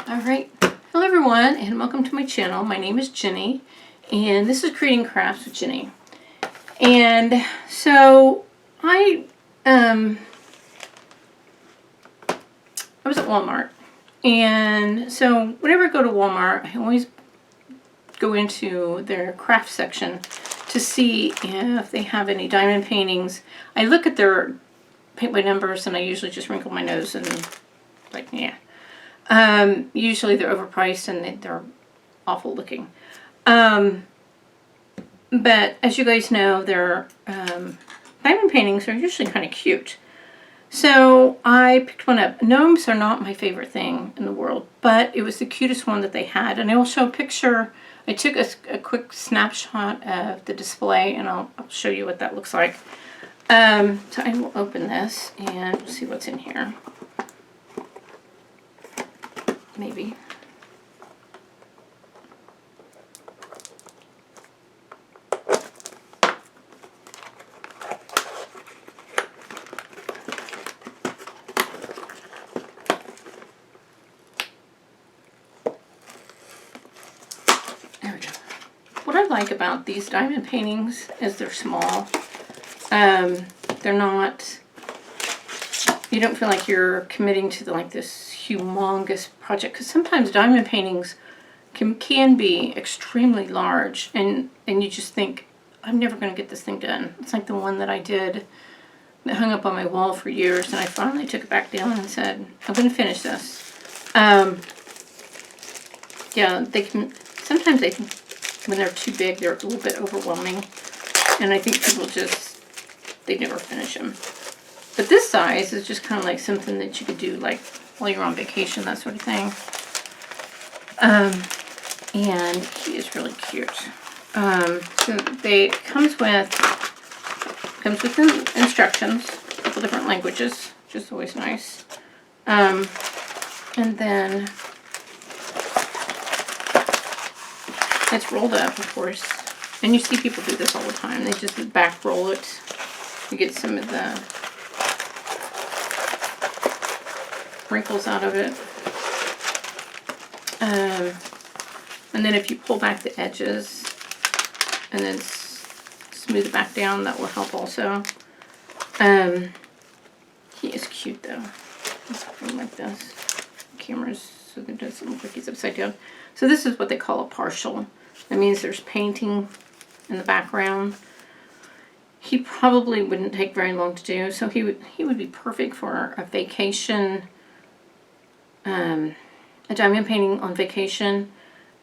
Alright, hello everyone and welcome to my channel. My name is Jenny and this is Creating Crafts with Jenny. And so I was at Walmart, and so whenever I go to Walmart I always go into their craft section to see if they have any diamond paintings. I look at their paint by numbers and I usually just wrinkle my nose and like, yeah. Usually they're overpriced and they're awful looking. But as you guys know, their diamond paintings are usually kind of cute. So I picked one up. Gnomes are not my favorite thing in the world, but it was the cutest one that they had. And I will show a picture. I took a quick snapshot of the display and I'll show you what that looks like. So I will open this and we'll see what's in here. Maybe. There we go. What I like about these diamond paintings is they're small. They're not, you don't feel like you're committing to like this humongous project, because sometimes diamond paintings can be extremely large and you just think, I'm never going to get this thing done. It's like the one that I did that hung up on my wall for years, and I finally took it back down and said, I'm going to finish this. Yeah, they can, sometimes they can, when they're too big, they're a little bit overwhelming, and I think people just, they never finish them. But this size is just kind of like something that you could do like while you're on vacation, that sort of thing. And he is really cute. So comes with instructions, a couple different languages, which is always nice. And then it's rolled up, of course. And you see people do this all the time. They just back roll it. You get some of the wrinkles out of it. And then if you pull back the edges and then smooth it back down, that will help also. He is cute though. Something like this. The camera's so it doesn't look like he's upside down. So this is what they call a partial. That means there's painting in the background. He probably wouldn't take very long to do, so he would be perfect for a vacation. A diamond painting on vacation.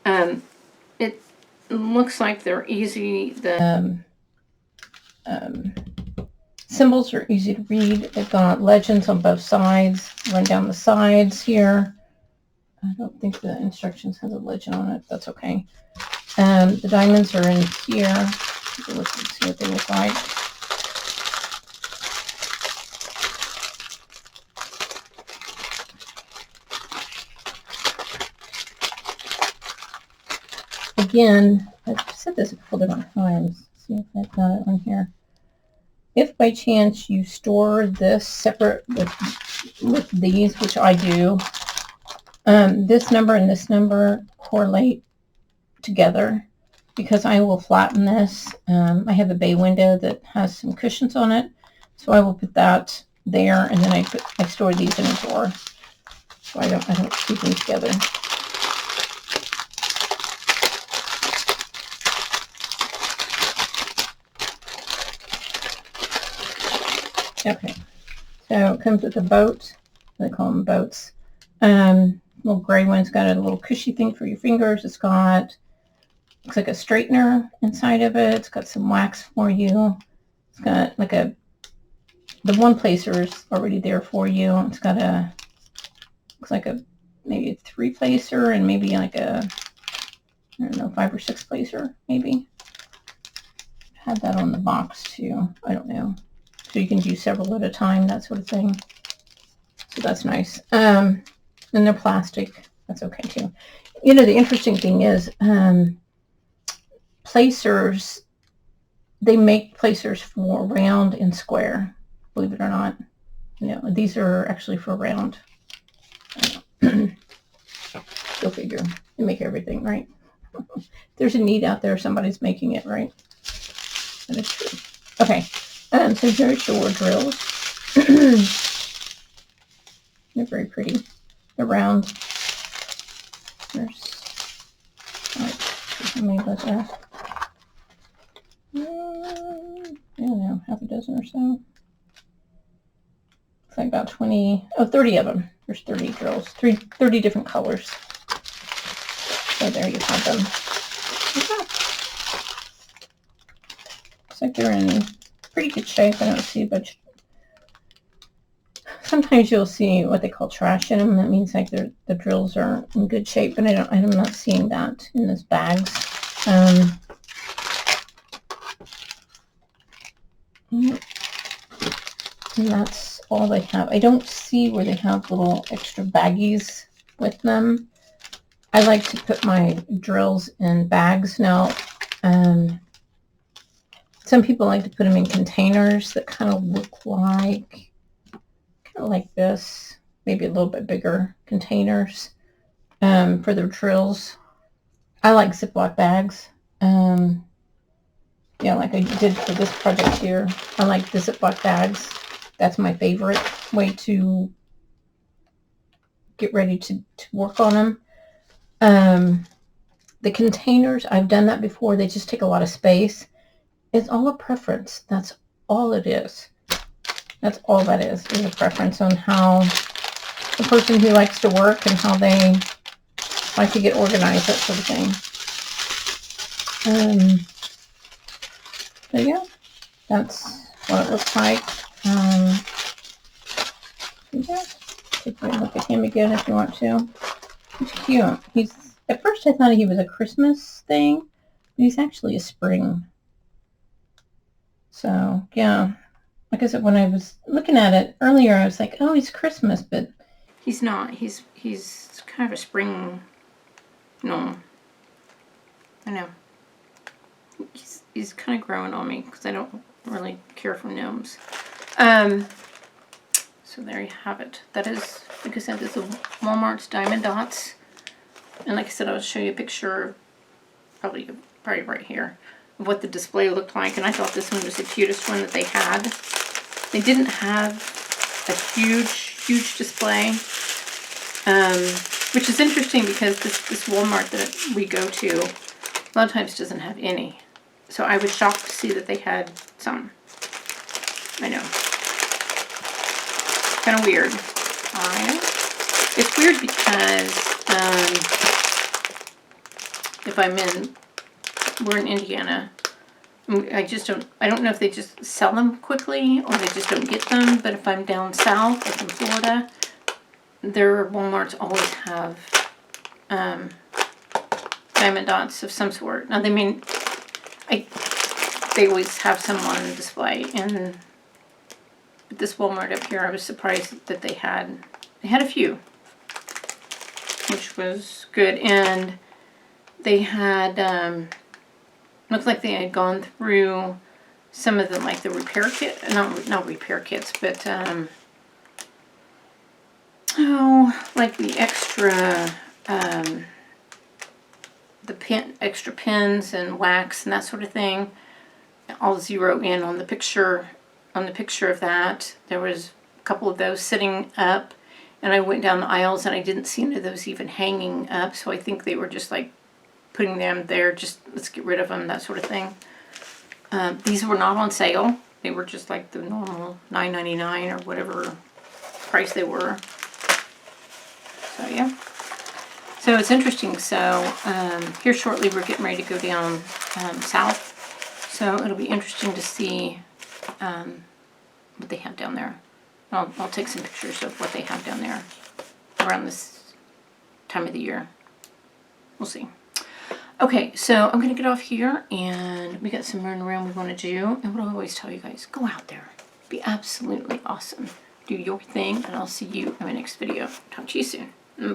It looks like they're easy. The symbols are easy to read. They've got legends on both sides. Run down the sides here. I don't think the instructions has a legend on it. That's okay. The diamonds are in here. Take a look and see what they look like. Again, I've said this a couple different times. Let's see if I've got it on here. If by chance you store this separate with these, which I do, this number and this number correlate together, because I will flatten this. I have a bay window that has some cushions on it, so I will put that there, and then I store these in a drawer, so I don't keep them together. Okay, so it comes with a boat. They call them boats. Little gray one's got a little cushy thing for your fingers. It's got, looks like a straightener inside of it. It's got some wax for you. It's got like the one placer is already there for you. It's got looks like maybe a 3 placer and maybe like I don't know, 5 or 6 placer maybe. Had that on the box too. I don't know. So you can do several at a time, that sort of thing. So that's nice. And they're plastic. That's okay too. You know, the interesting thing is placers, they make placers for round and square, believe it or not. You know, these are actually for round. Go figure. They make everything, right? There's a need out there. Somebody's making it, right? That is true. Okay. So here's your drills. They're very pretty. They're round. There's, how many was there? I don't know, half a dozen or so. It's like about 30 of them. There's 30 drills, 30 different colors. So there you have them. Yeah. Looks like they're in pretty good shape. I don't see much. Sometimes you'll see what they call trash in them. That means like the drills are in good shape, but I'm not seeing that in those bags. And that's all they have. I don't see where they have little extra baggies with them. I like to put my drills in bags now. Some people like to put them in containers that kind of look like this, maybe a little bit bigger containers for their drills. I like Ziploc bags. Yeah, like I did for this project here. I like the Ziploc bags. That's my favorite way to get ready to work on them. The containers, I've done that before. They just take a lot of space. It's all a preference. That's all it is. That's all that is a preference on how the person who likes to work and how they like to get organized, that sort of thing. So yeah, that's what it looks like. Yeah, take a look at him again if you want to. He's cute. At first I thought he was a Christmas thing, but he's actually a spring. So yeah, like I said, when I was looking at it earlier, I was like, oh, he's Christmas, but he's not. He's kind of a spring gnome. I know. He's kind of growing on me because I don't really care for gnomes. So there you have it. That is, like I said, this is Walmart's Diamond Dotz. And like I said, I'll show you a picture, probably right here, of what the display looked like. And I thought this one was the cutest one that they had. They didn't have a huge display, which is interesting because this Walmart that we go to a lot of times doesn't have any. So I was shocked to see that they had some. I know. Kind of weird. It's weird because if we're in Indiana, I don't know if they just sell them quickly or they just don't get them, but if I'm down south, like in Florida, their Walmarts always have Diamond Dotz of some sort. Now, they always have some on display, and this Walmart up here, I was surprised that they had a few, which was good. And they had looked like they had gone through some of the repair kit, not repair kits, but like the extra extra pins and wax and that sort of thing. I'll zero in on the picture of that. There was a couple of those sitting up, and I went down the aisles and I didn't see any of those even hanging up, so I think they were just like putting them there, just let's get rid of them, that sort of thing. These were not on sale. They were just like the normal $9.99 or whatever price they were. So yeah. So it's interesting. So here shortly we're getting ready to go down south. So it'll be interesting to see what they have down there. I'll take some pictures of what they have down there around this time of the year. We'll see. Okay, so I'm going to get off here, and we got some running around we want to do. And what I always tell you guys, go out there. Be absolutely awesome. Do your thing, and I'll see you in my next video. Talk to you soon. Bye.